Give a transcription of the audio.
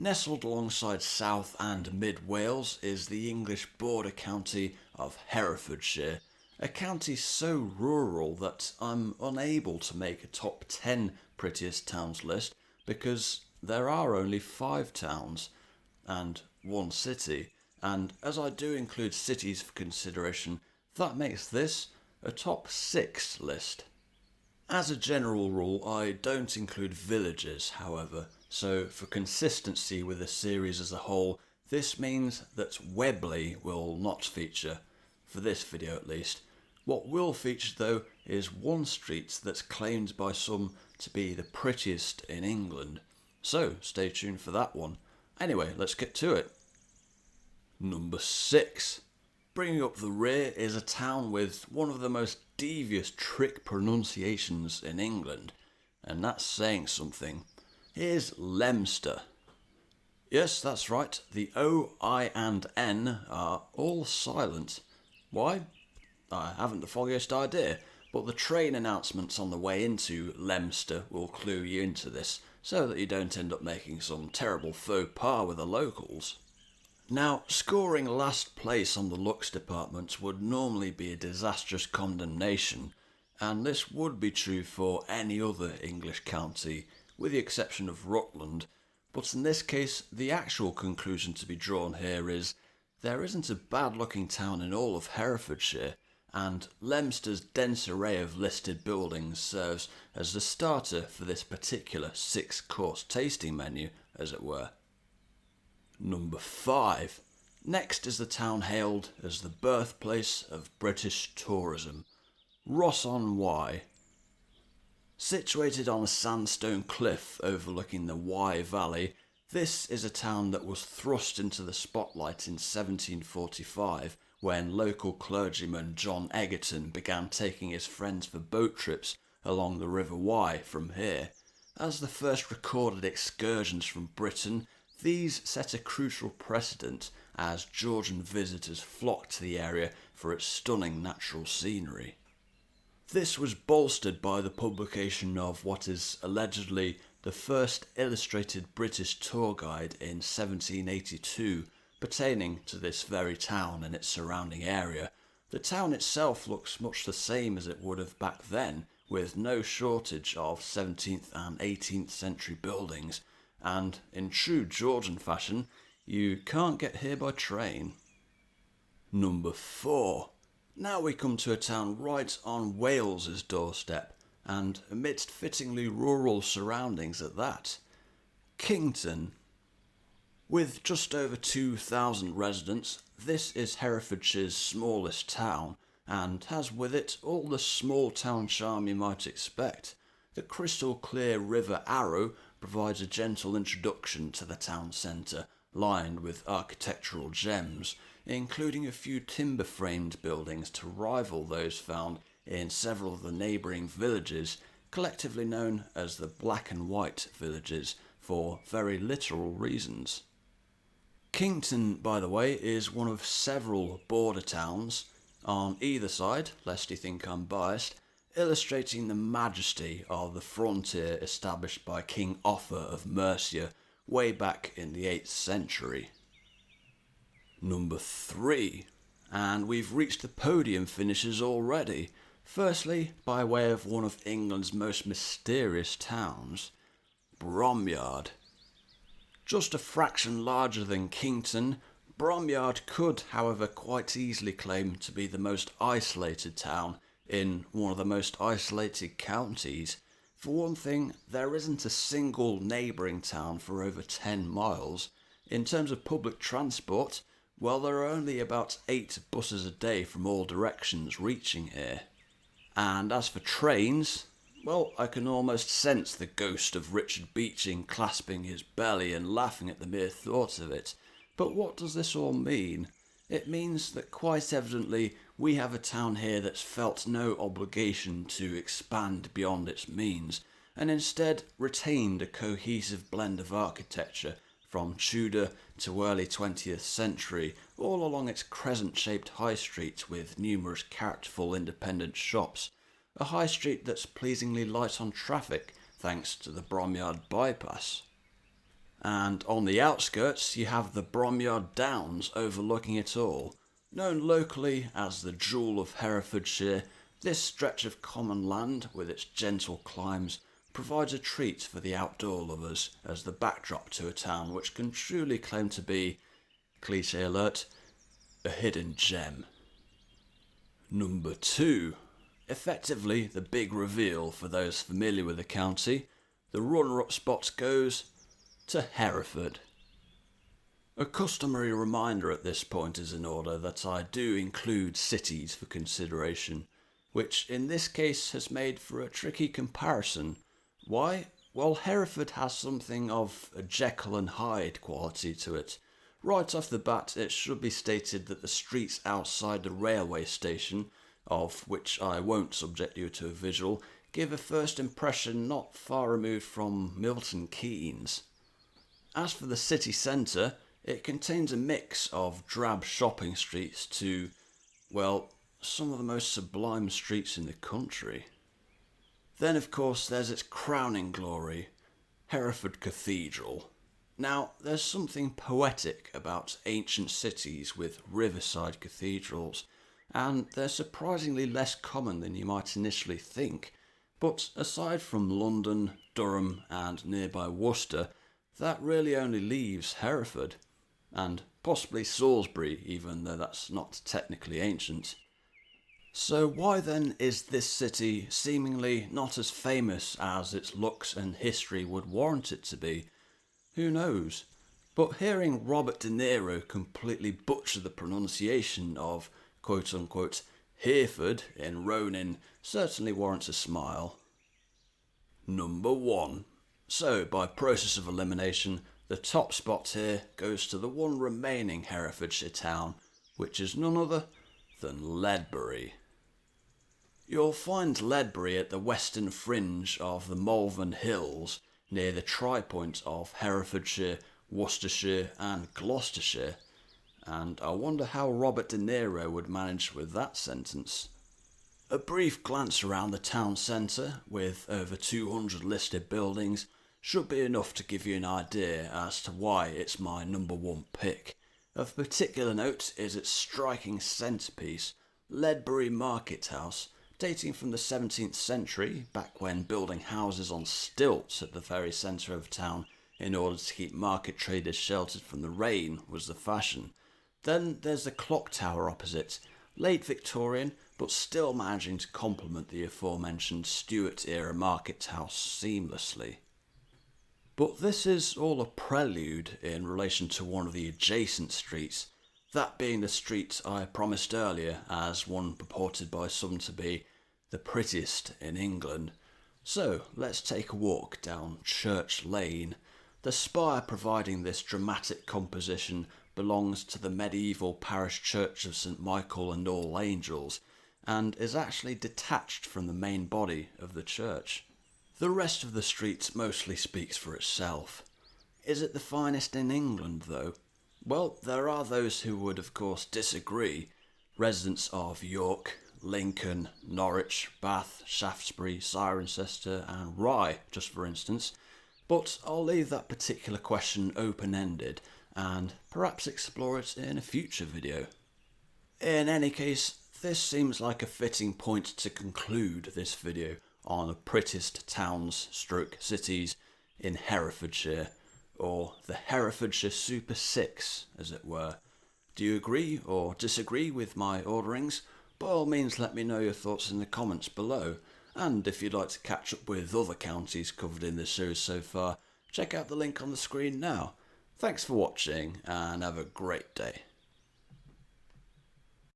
Nestled alongside South and Mid Wales is the English border county of Herefordshire, a county so rural that I'm unable to make a top 10 prettiest towns list because there are only 5 towns and 1 city, and as I do include cities for consideration, that makes this a top 6 list. As a general rule, I don't include villages, however, so for consistency with the series as a whole, this means that Webley will not feature, for this video at least. What will feature though is one street that's claimed by some to be the prettiest in England, so stay tuned for that one. Anyway, let's get to it. Number 6. Bringing up the rear is a town with one of the most devious trick pronunciations in England, and that's saying something. Here's Leicester. Yes, that's right, the O, I and N are all silent. Why? I haven't the foggiest idea, but the train announcements on the way into Leicester will clue you into this, so that you don't end up making some terrible faux pas with the locals. Now, scoring last place on the looks department would normally be a disastrous condemnation, and this would be true for any other English county, with the exception of Rutland, but in this case, the actual conclusion to be drawn here is there isn't a bad-looking town in all of Herefordshire, and Leicester's dense array of listed buildings serves as the starter for this particular 6-course tasting menu, as it were. Number 5. Next is the town hailed as the birthplace of British tourism, Ross-on-Wye. Situated on a sandstone cliff overlooking the Wye Valley, this is a town that was thrust into the spotlight in 1745 when local clergyman John Egerton began taking his friends for boat trips along the River Wye from here. As the first recorded excursions from Britain, these set a crucial precedent as Georgian visitors flocked to the area for its stunning natural scenery. This was bolstered by the publication of what is allegedly the first illustrated British tour guide in 1782 pertaining to this very town and its surrounding area. The town itself looks much the same as it would have back then, with no shortage of 17th and 18th century buildings, and in true Georgian fashion, you can't get here by train. Number 4. Now we come to a town right on Wales's doorstep, and amidst fittingly rural surroundings at that. Kington. With just over 2,000 residents, this is Herefordshire's smallest town, and has with it all the small town charm you might expect. The crystal clear River Arrow provides a gentle introduction to the town centre, lined with architectural gems, including a few timber-framed buildings to rival those found in several of the neighbouring villages, collectively known as the Black and White villages, for very literal reasons. Kington, by the way, is one of several border towns, on either side, lest you think I'm biased, illustrating the majesty of the frontier established by King Offa of Mercia way back in the 8th century. Number 3, and we've reached the podium finishes already, firstly by way of one of England's most mysterious towns, Bromyard. Just a fraction larger than Kington, Bromyard could, however, quite easily claim to be the most isolated town in one of the most isolated counties. For one thing, there isn't a single neighbouring town for over 10 miles. In terms of public transport, well, there are only about 8 buses a day from all directions reaching here. And as for trains, well, I can almost sense the ghost of Richard Beeching clasping his belly and laughing at the mere thought of it. But what does this all mean? It means that quite evidently we have a town here that's felt no obligation to expand beyond its means, and instead retained a cohesive blend of architecture from Tudor to early 20th century, all along its crescent-shaped high street with numerous characterful independent shops. A high street that's pleasingly light on traffic thanks to the Bromyard bypass. And on the outskirts you have the Bromyard Downs overlooking it all. Known locally as the Jewel of Herefordshire, this stretch of common land with its gentle climbs provides a treat for the outdoor lovers as the backdrop to a town which can truly claim to be, cliché alert, a hidden gem. Number 2. Effectively the big reveal for those familiar with the county, the runner-up spot goes to Hereford. A customary reminder at this point is in order that I do include cities for consideration, which in this case has made for a tricky comparison. Why? Well, Hereford has something of a Jekyll and Hyde quality to it. Right off the bat, it should be stated that the streets outside the railway station, of which I won't subject you to a visual, give a first impression not far removed from Milton Keynes. As for the city centre, it contains a mix of drab shopping streets to, well, some of the most sublime streets in the country. Then of course there's its crowning glory, Hereford Cathedral. Now, there's something poetic about ancient cities with riverside cathedrals, and they're surprisingly less common than you might initially think. But aside from London, Durham and nearby Worcester, that really only leaves Hereford, and possibly Salisbury, even though that's not technically ancient. So why then is this city seemingly not as famous as its looks and history would warrant it to be? Who knows? But hearing Robert De Niro completely butcher the pronunciation of quote-unquote Hereford in Ronin certainly warrants a smile. Number 1. So, by process of elimination, the top spot here goes to the one remaining Herefordshire town, which is none other than Ledbury. You'll find Ledbury at the western fringe of the Malvern Hills, near the tri-point of Herefordshire, Worcestershire and Gloucestershire, and I wonder how Robert De Niro would manage with that sentence. A brief glance around the town centre, with over 200 listed buildings, should be enough to give you an idea as to why it's my number 1 pick. Of particular note is its striking centrepiece, Ledbury Market House, dating from the 17th century, back when building houses on stilts at the very centre of town in order to keep market traders sheltered from the rain was the fashion. Then there's the clock tower opposite, late Victorian, but still managing to complement the aforementioned Stuart-era market house seamlessly. But this is all a prelude in relation to one of the adjacent streets, that being the street I promised earlier as one purported by some to be the prettiest in England. So let's take a walk down Church Lane. The spire providing this dramatic composition belongs to the medieval parish church of St Michael and All Angels, and is actually detached from the main body of the church. The rest of the street mostly speaks for itself. Is it the finest in England, though? Well, there are those who would of course disagree. Residents of York, Lincoln, Norwich, Bath, Shaftesbury, Cirencester and Rye, just for instance. But I'll leave that particular question open-ended and perhaps explore it in a future video. In any case, this seems like a fitting point to conclude this video on the prettiest towns / cities in Herefordshire, or the Herefordshire Super 6 as it were. Do you agree or disagree with my orderings? By all means let me know your thoughts in the comments below, and if you'd like to catch up with other counties covered in this series so far, check out the link on the screen now. Thanks for watching and have a great day.